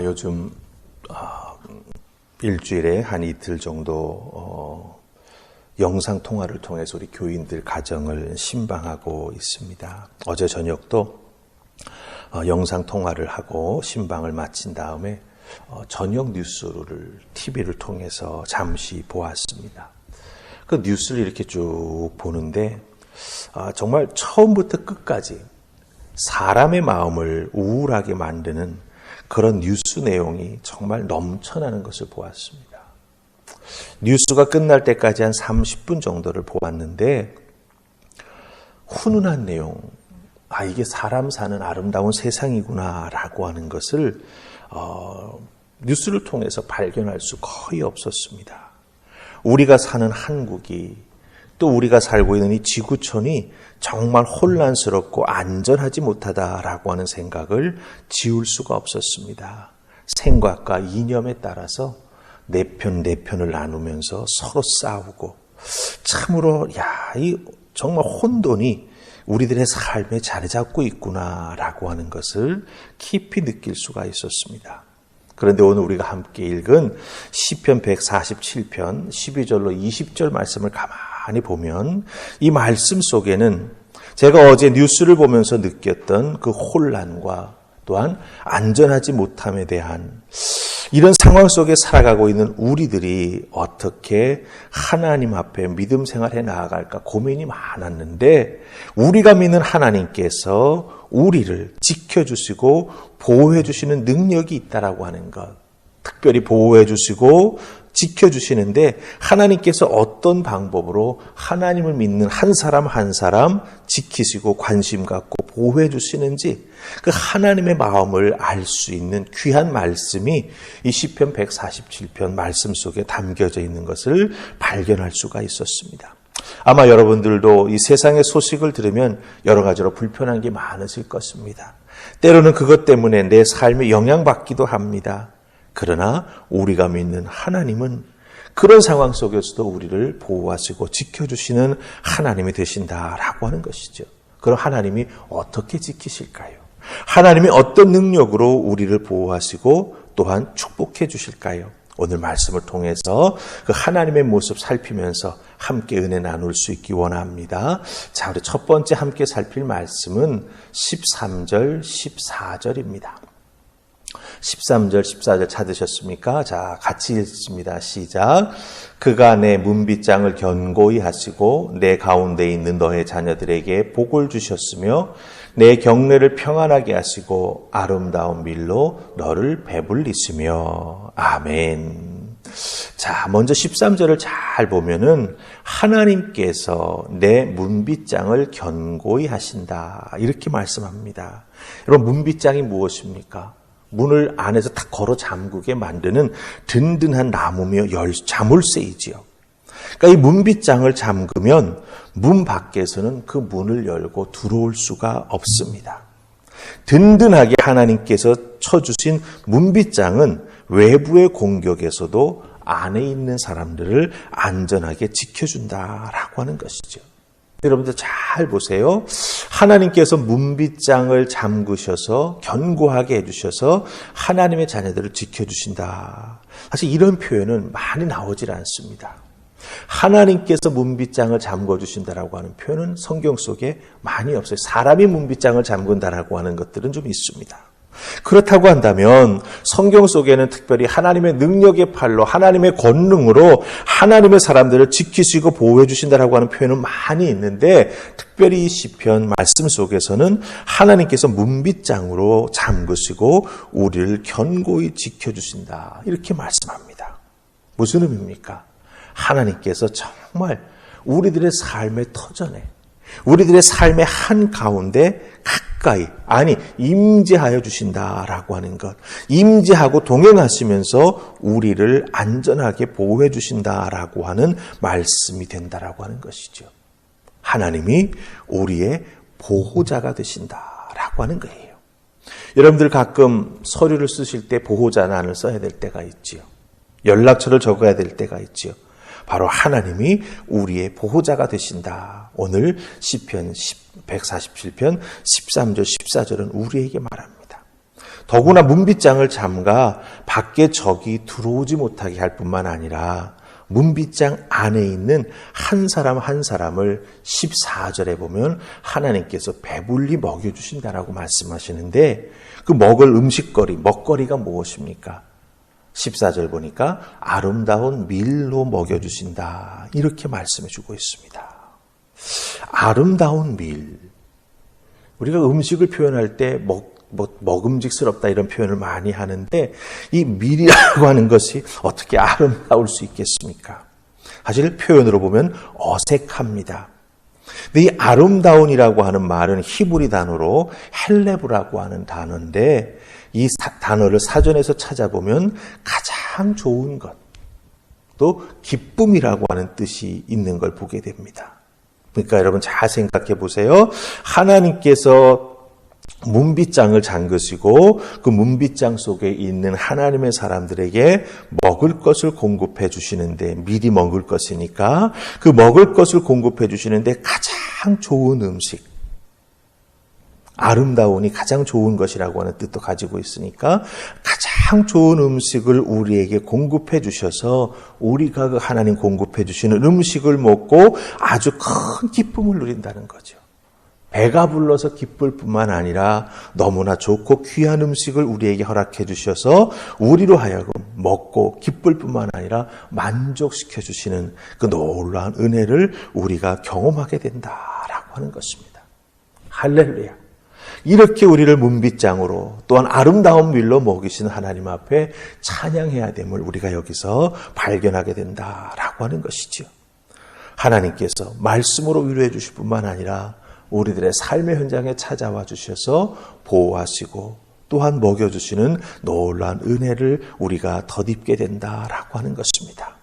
요즘 일주일에 한 이틀 정도 영상 통화를 통해서 우리 교인들 가정을 신방하고 있습니다. 어제 저녁도 영상 통화를 하고 신방을 마친 다음에 저녁 뉴스를 TV를 통해서 잠시 보았습니다. 그 뉴스를 이렇게 쭉 보는데 정말 처음부터 끝까지 사람의 마음을 우울하게 만드는 그런 뉴스 내용이 정말 넘쳐나는 것을 보았습니다. 뉴스가 끝날 때까지 한 30분 정도를 보았는데 훈훈한 내용, 이게 사람 사는 아름다운 세상이구나 라고 하는 것을 뉴스를 통해서 발견할 수 거의 없었습니다. 우리가 사는 한국이 또 우리가 살고 있는 이 지구촌이 정말 혼란스럽고 안전하지 못하다라고 하는 생각을 지울 수가 없었습니다. 생각과 이념에 따라서 내 편을 나누면서 서로 싸우고 참으로 이 정말 혼돈이 우리들의 삶에 자리 잡고 있구나라고 하는 것을 깊이 느낄 수가 있었습니다. 그런데 오늘 우리가 함께 읽은 시편 147편 12절로 20절 말씀을 가만히 보면 이 말씀 속에는 제가 어제 뉴스를 보면서 느꼈던 그 혼란과 또한 안전하지 못함에 대한 이런 상황 속에 살아가고 있는 우리들이 어떻게 하나님 앞에 믿음 생활해 나아갈까 고민이 많았는데 우리가 믿는 하나님께서 우리를 지켜주시고 보호해 주시는 능력이 있다라고 하는 것, 특별히 보호해 주시고 지켜주시는데 하나님께서 어떤 방법으로 하나님을 믿는 한 사람 한 사람 지키시고 관심 갖고 보호해 주시는지 그 하나님의 마음을 알 수 있는 귀한 말씀이 이 시편 147편 말씀 속에 담겨져 있는 것을 발견할 수가 있었습니다. 아마 여러분들도 이 세상의 소식을 들으면 여러 가지로 불편한 게 많으실 것입니다. 때로는 그것 때문에 내 삶에 영향받기도 합니다. 그러나 우리가 믿는 하나님은 그런 상황 속에서도 우리를 보호하시고 지켜주시는 하나님이 되신다라고 하는 것이죠. 그럼 하나님이 어떻게 지키실까요? 하나님이 어떤 능력으로 우리를 보호하시고 또한 축복해 주실까요? 오늘 말씀을 통해서 그 하나님의 모습 살피면서 함께 은혜 나눌 수 있기 원합니다. 자, 우리 첫 번째 함께 살필 말씀은 13절, 14절입니다. 13절, 14절 찾으셨습니까? 자, 같이 읽습니다. 시작. 그가 내 문빗장을 견고히 하시고 내 가운데 있는 너의 자녀들에게 복을 주셨으며 내 경례를 평안하게 하시고 아름다운 밀로 너를 배불리시며. 아멘. 자, 먼저 13절을 잘 보면은 하나님께서 내 문빗장을 견고히 하신다. 이렇게 말씀합니다. 여러분, 문빗장이 무엇입니까? 문을 안에서 딱 걸어 잠그게 만드는 든든한 나무며 자물쇠이지요. 그러니까 이 문빗장을 잠그면 문 밖에서는 그 문을 열고 들어올 수가 없습니다. 든든하게 하나님께서 쳐주신 문빗장은 외부의 공격에서도 안에 있는 사람들을 안전하게 지켜준다라고 하는 것이죠. 여러분들 잘 보세요. 하나님께서 문빗장을 잠그셔서 견고하게 해주셔서 하나님의 자녀들을 지켜주신다. 사실 이런 표현은 많이 나오질 않습니다. 하나님께서 문빗장을 잠궈주신다라고 하는 표현은 성경 속에 많이 없어요. 사람이 문빗장을 잠근다라고 하는 것들은 좀 있습니다. 그렇다고 한다면 성경 속에는 특별히 하나님의 능력의 팔로 하나님의 권능으로 하나님의 사람들을 지키시고 보호해 주신다라고 하는 표현은 많이 있는데 특별히 이 시편 말씀 속에서는 하나님께서 문빗장으로 잠그시고 우리를 견고히 지켜주신다 이렇게 말씀합니다. 무슨 의미입니까? 하나님께서 정말 우리들의 삶의 터전에 우리들의 삶의 한가운데 가까이 임재하여 주신다라고 하는 것. 임재하고 동행하시면서 우리를 안전하게 보호해 주신다라고 하는 말씀이 된다라고 하는 것이죠. 하나님이 우리의 보호자가 되신다라고 하는 거예요. 여러분들 가끔 서류를 쓰실 때 보호자란을 써야 될 때가 있지요. 연락처를 적어야 될 때가 있지요. 바로 하나님이 우리의 보호자가 되신다. 오늘 시편 147편 13절 14절은 우리에게 말합니다. 더구나 문빗장을 잠가 밖에 적이 들어오지 못하게 할 뿐만 아니라 문빗장 안에 있는 한 사람 한 사람을 14절에 보면 하나님께서 배불리 먹여주신다라고 말씀하시는데 그 먹을 음식거리, 먹거리가 무엇입니까? 14절 보니까 아름다운 밀로 먹여주신다. 이렇게 말씀해 주고 있습니다. 아름다운 밀. 우리가 음식을 표현할 때 먹음직스럽다 이런 표현을 많이 하는데 이 밀이라고 하는 것이 어떻게 아름다울 수 있겠습니까? 사실 표현으로 보면 어색합니다. 근데 이 아름다운이라고 하는 말은 히브리 단어로 헬레브라고 하는 단어인데 이 단어를 사전에서 찾아보면 가장 좋은 것, 또 기쁨이라고 하는 뜻이 있는 걸 보게 됩니다. 그러니까 여러분 잘 생각해 보세요. 하나님께서 문빗장을 잠그시고 그 문빗장 속에 있는 하나님의 사람들에게 먹을 것을 공급해 주시는데 미리 먹을 것이니까 그 먹을 것을 공급해 주시는데 가장 좋은 음식, 아름다우니 가장 좋은 것이라고 하는 뜻도 가지고 있으니까 가장 좋은 음식을 우리에게 공급해 주셔서 우리가 그 하나님 공급해 주시는 음식을 먹고 아주 큰 기쁨을 누린다는 거죠. 배가 불러서 기쁠 뿐만 아니라 너무나 좋고 귀한 음식을 우리에게 허락해 주셔서 우리로 하여금 먹고 기쁠 뿐만 아니라 만족시켜 주시는 그 놀라운 은혜를 우리가 경험하게 된다라고 하는 것입니다. 할렐루야. 이렇게 우리를 문빗장으로 또한 아름다운 밀로 먹이신 하나님 앞에 찬양해야 됨을 우리가 여기서 발견하게 된다라고 하는 것이죠. 하나님께서 말씀으로 위로해 주실 뿐만 아니라 우리들의 삶의 현장에 찾아와 주셔서 보호하시고 또한 먹여주시는 놀라운 은혜를 우리가 덧입게 된다라고 하는 것입니다.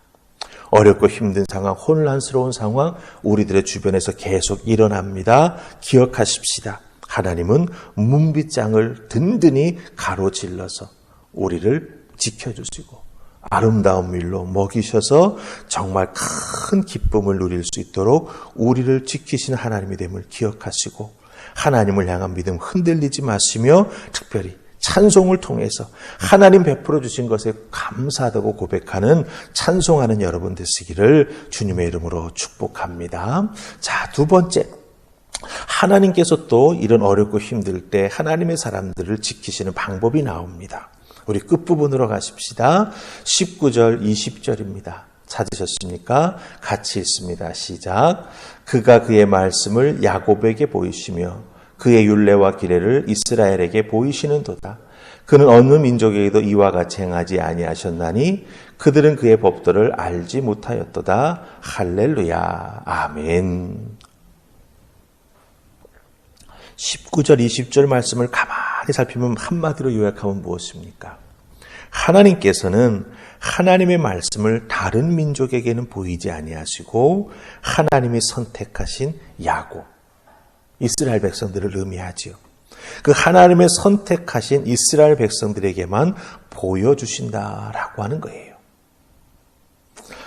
어렵고 힘든 상황, 혼란스러운 상황 우리들의 주변에서 계속 일어납니다. 기억하십시다. 하나님은 문빗장을 든든히 가로질러서 우리를 지켜주시고 아름다운 밀로 먹이셔서 정말 큰 기쁨을 누릴 수 있도록 우리를 지키시는 하나님이 됨을 기억하시고 하나님을 향한 믿음 흔들리지 마시며 특별히 찬송을 통해서 하나님 베풀어 주신 것에 감사하다고 고백하는 찬송하는 여러분 되시기를 주님의 이름으로 축복합니다. 자, 두 번째. 하나님께서 또 이런 어렵고 힘들 때 하나님의 사람들을 지키시는 방법이 나옵니다. 우리 끝부분으로 가십시다. 19절, 20절입니다. 찾으셨습니까? 같이 읽습니다. 시작. 그가 그의 말씀을 야곱에게 보이시며 그의 율례와 기례를 이스라엘에게 보이시는도다. 그는 어느 민족에게도 이와 같이 행하지 아니하셨나니 그들은 그의 법도를 알지 못하였도다. 할렐루야. 아멘. 19절, 20절 말씀을 가만히 살피면 한마디로 요약하면 무엇입니까? 하나님께서는 하나님의 말씀을 다른 민족에게는 보이지 아니하시고 하나님이 선택하신 야곱, 이스라엘 백성들을 의미하지요. 그 하나님의 선택하신 이스라엘 백성들에게만 보여주신다라고 하는 거예요.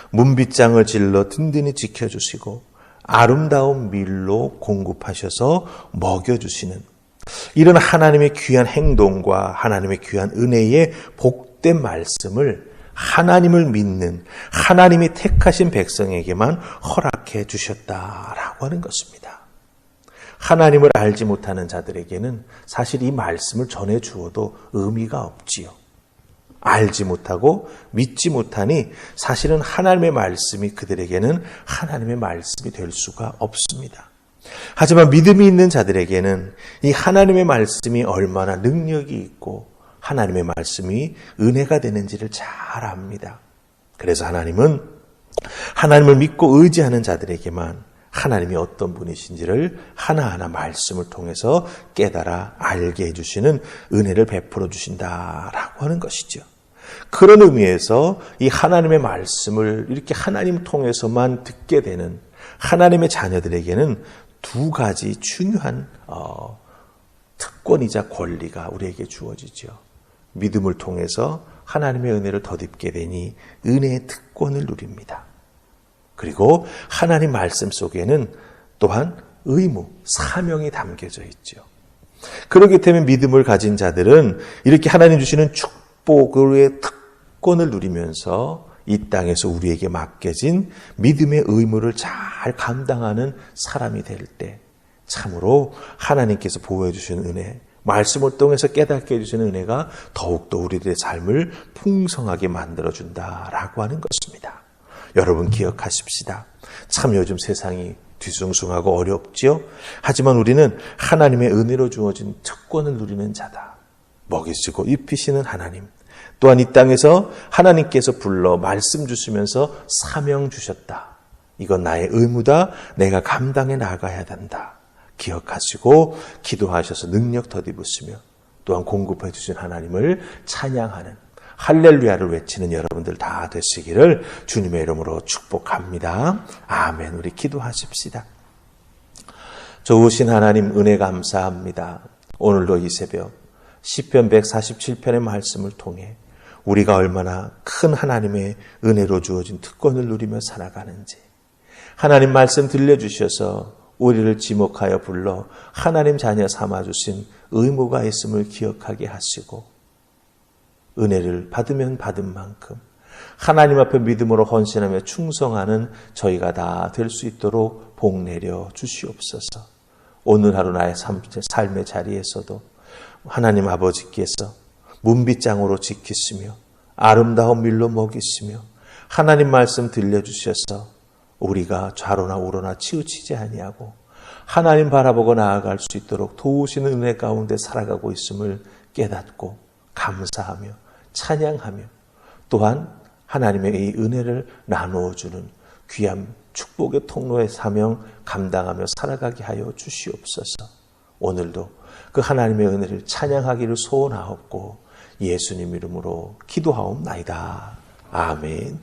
문빗장을 질러 든든히 지켜주시고 아름다운 밀로 공급하셔서 먹여주시는 이런 하나님의 귀한 행동과 하나님의 귀한 은혜의 복된 말씀을 하나님을 믿는 하나님이 택하신 백성에게만 허락해 주셨다라고 하는 것입니다. 하나님을 알지 못하는 자들에게는 사실 이 말씀을 전해 주어도 의미가 없지요. 알지 못하고 믿지 못하니 사실은 하나님의 말씀이 그들에게는 하나님의 말씀이 될 수가 없습니다. 하지만 믿음이 있는 자들에게는 이 하나님의 말씀이 얼마나 능력이 있고 하나님의 말씀이 은혜가 되는지를 잘 압니다. 그래서 하나님은 하나님을 믿고 의지하는 자들에게만 하나님이 어떤 분이신지를 하나하나 말씀을 통해서 깨달아 알게 해주시는 은혜를 베풀어 주신다라고 하는 것이죠. 그런 의미에서 이 하나님의 말씀을 이렇게 하나님 통해서만 듣게 되는 하나님의 자녀들에게는 두 가지 중요한 특권이자 권리가 우리에게 주어지죠. 믿음을 통해서 하나님의 은혜를 덧입게 되니 은혜의 특권을 누립니다. 그리고 하나님 말씀 속에는 또한 의무, 사명이 담겨져 있죠. 그렇기 때문에 믿음을 가진 자들은 이렇게 하나님 주시는 축복의 특권을 누리면서 이 땅에서 우리에게 맡겨진 믿음의 의무를 잘 감당하는 사람이 될 때 참으로 하나님께서 보호해 주시는 은혜, 말씀을 통해서 깨닫게 해주시는 은혜가 더욱더 우리들의 삶을 풍성하게 만들어준다라고 하는 것입니다. 여러분 기억하십시다. 참 요즘 세상이 뒤숭숭하고 어렵지요. 하지만 우리는 하나님의 은혜로 주어진 특권을 누리는 자다. 먹이시고 입히시는 하나님, 또한 이 땅에서 하나님께서 불러 말씀 주시면서 사명 주셨다. 이건 나의 의무다. 내가 감당해 나가야 된다. 기억하시고 기도하셔서 능력 덧입으시며 또한 공급해 주신 하나님을 찬양하는 할렐루야를 외치는 여러분들 다 되시기를 주님의 이름으로 축복합니다. 아멘. 우리 기도하십시다. 좋으신 하나님 은혜 감사합니다. 오늘도 이 새벽 시편 147편의 말씀을 통해 우리가 얼마나 큰 하나님의 은혜로 주어진 특권을 누리며 살아가는지 하나님 말씀 들려주셔서 우리를 지목하여 불러 하나님 자녀 삼아주신 의무가 있음을 기억하게 하시고 은혜를 받으면 받은 만큼 하나님 앞에 믿음으로 헌신하며 충성하는 저희가 다 될 수 있도록 복 내려 주시옵소서. 오늘 하루 나의 삶의 자리에서도 하나님 아버지께서 문빗장으로 지키시며 아름다운 밀로 먹이시며 하나님 말씀 들려주셔서 우리가 좌로나 우로나 치우치지 아니하고 하나님 바라보고 나아갈 수 있도록 도우시는 은혜 가운데 살아가고 있음을 깨닫고 감사하며 찬양하며 또한 하나님의 이 은혜를 나누어주는 귀한 축복의 통로의 사명 감당하며 살아가게 하여 주시옵소서. 오늘도 그 하나님의 은혜를 찬양하기를 소원하옵고 예수님 이름으로 기도하옵나이다. 아멘.